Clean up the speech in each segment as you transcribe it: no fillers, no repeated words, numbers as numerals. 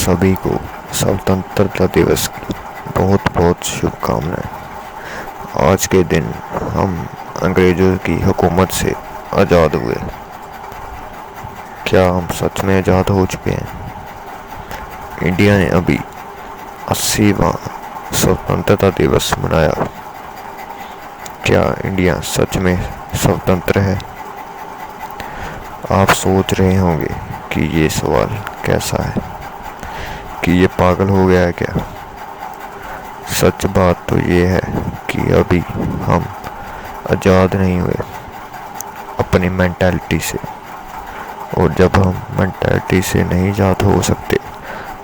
सभी को स्वतंत्रता दिवस की बहुत बहुत शुभकामनाएं। आज के दिन हम अंग्रेज़ों की हुकूमत से आज़ाद हुए। क्या हम सच में आज़ाद हो चुके हैं? इंडिया ने अभी 80वां स्वतंत्रता दिवस मनाया। क्या इंडिया सच में स्वतंत्र है? आप सोच रहे होंगे कि ये सवाल कैसा है, कि ये पागल हो गया है क्या? सच बात तो ये है कि अभी हम आज़ाद नहीं हुए अपनी मेंटालिटी से, और जब हम मेंटालिटी से नहीं आज़ाद हो सकते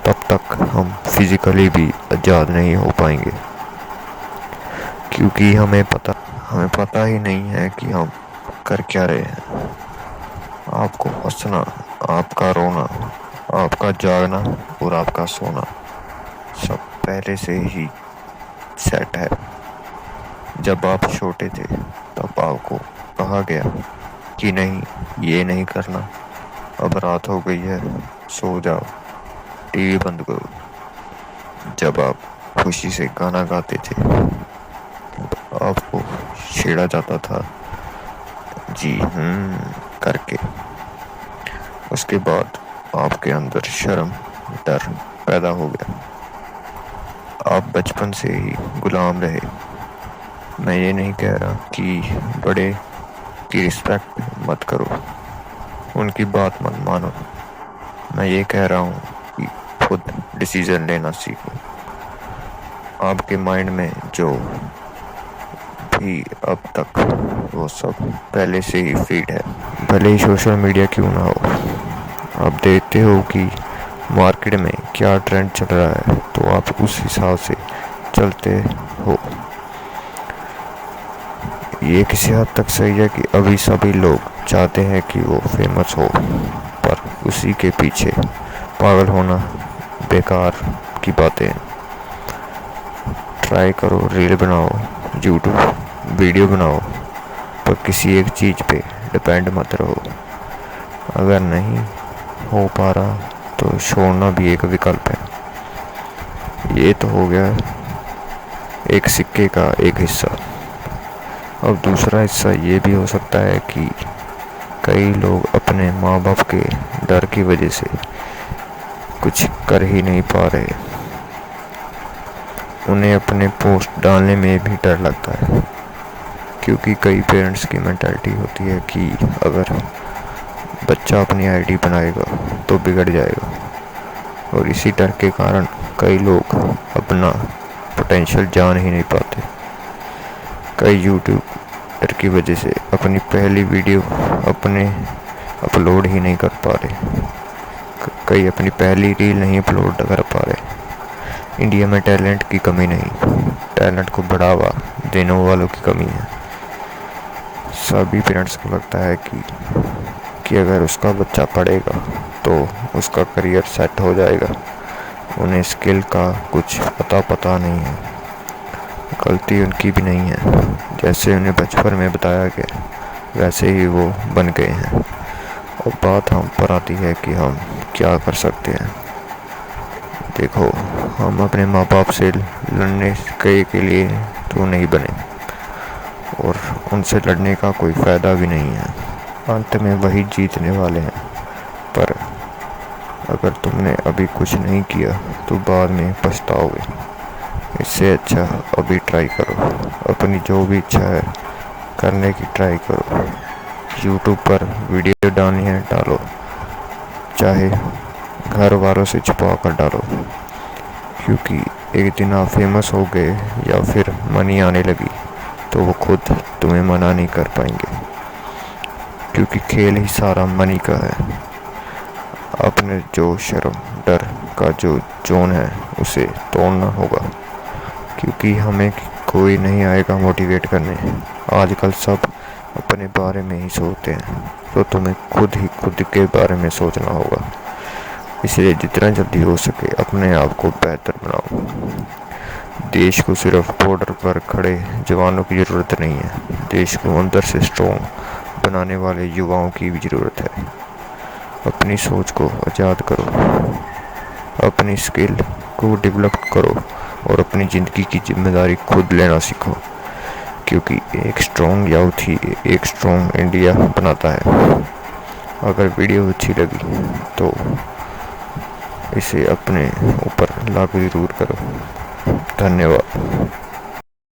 तब तक हम फिज़िकली भी आज़ाद नहीं हो पाएंगे, क्योंकि हमें पता ही नहीं है कि हम कर क्या रहे हैं। आपको हंसना, आपका रोना, आपका जागना और आपका सोना सब पहले से ही सेट है। जब आप छोटे थे तब आपको कहा गया कि नहीं, ये नहीं करना, अब रात हो गई है, सो जाओ, टीवी बंद करो। जब आप खुशी से गाना गाते थे आपको छेड़ा जाता था जी करके। उसके बाद आपके अंदर शर्म, डर पैदा हो गया। आप बचपन से ही गुलाम रहे। मैं ये नहीं कह रहा कि बड़े की रिस्पेक्ट मत करो, उनकी बात मत मानो। मैं ये कह रहा हूँ कि खुद डिसीजन लेना सीखो। आपके माइंड में जो भी अब तक वो सब पहले से ही फीड है, भले ही सोशल मीडिया क्यों ना हो। आप देखते हो कि मार्केट में क्या ट्रेंड चल रहा है, तो आप उस हिसाब से चलते हो। ये किसी हद तक सही है कि अभी सभी लोग चाहते हैं कि वो फेमस हो, पर उसी के पीछे पागल होना बेकार की बातें हैं। ट्राई करो, रील बनाओ, यूट्यूब वीडियो बनाओ, पर किसी एक चीज़ पे डिपेंड मत रहो। अगर नहीं हो पा रहा तो छोड़ना भी एक विकल्प है। ये तो हो गया एक सिक्के का एक हिस्सा। अब दूसरा हिस्सा ये भी हो सकता है कि कई लोग अपने माँ बाप के डर की वजह से कुछ कर ही नहीं पा रहे। उन्हें अपने पोस्ट डालने में भी डर लगता है, क्योंकि कई पेरेंट्स की मेंटालिटी होती है कि अगर बच्चा अपनी आईडी बनाएगा तो बिगड़ जाएगा, और इसी डर के कारण कई लोग अपना पोटेंशियल जान ही नहीं पाते। कई यूट्यूबर की वजह से अपनी पहली वीडियो अपने अपलोड ही नहीं कर पा रहे, कई अपनी पहली रील नहीं अपलोड कर पा रहे। इंडिया में टैलेंट की कमी नहीं, टैलेंट को बढ़ावा देने वालों की कमी है। सभी पेरेंट्स को लगता है कि अगर उसका बच्चा पढ़ेगा तो उसका करियर सेट हो जाएगा। उन्हें स्किल का कुछ पता नहीं है। गलती उनकी भी नहीं है, जैसे उन्हें बचपन में बताया गया वैसे ही वो बन गए हैं। और बात हम पर आती है कि हम क्या कर सकते हैं। देखो, हम अपने माँ बाप से लड़ने के लिए तो नहीं बने, और उनसे लड़ने का कोई फ़ायदा भी नहीं है। अंत में वही जीतने वाले हैं। पर अगर तुमने अभी कुछ नहीं किया तो बाद में पछताओगे। इससे अच्छा अभी ट्राई करो, अपनी जो भी इच्छा है करने की ट्राई करो। यूट्यूब पर वीडियो डालनी है डालो, चाहे घर वालों से छुपा कर डालो, क्योंकि एक दिन आप फेमस हो गए या फिर मनी आने लगी तो वो खुद तुम्हें मना नहीं कर पाएंगे, क्योंकि खेल ही सारा मनी का है। अपने जो शर्म डर का जो जोन है उसे तोड़ना होगा, क्योंकि हमें कोई नहीं आएगा मोटिवेट करने। आजकल सब अपने बारे में ही सोचते हैं, तो तुम्हें खुद के बारे में सोचना होगा। इसलिए जितना जल्दी हो सके अपने आप को बेहतर बनाओ। देश को सिर्फ बॉर्डर पर खड़े जवानों की ज़रूरत नहीं है, देश को अंदर से स्ट्रॉन्ग बनाने वाले युवाओं की भी ज़रूरत है। अपनी सोच को आज़ाद करो, अपनी अपनी स्किल को डेवलप करो और अपनी ज़िंदगी की जिम्मेदारी खुद लेना सीखो, क्योंकि एक स्ट्रॉन्ग यूथ ही एक स्ट्रॉन्ग इंडिया बनाता है। अगर वीडियो अच्छी लगी तो इसे अपने ऊपर लागू ज़रूर करो। धन्यवाद।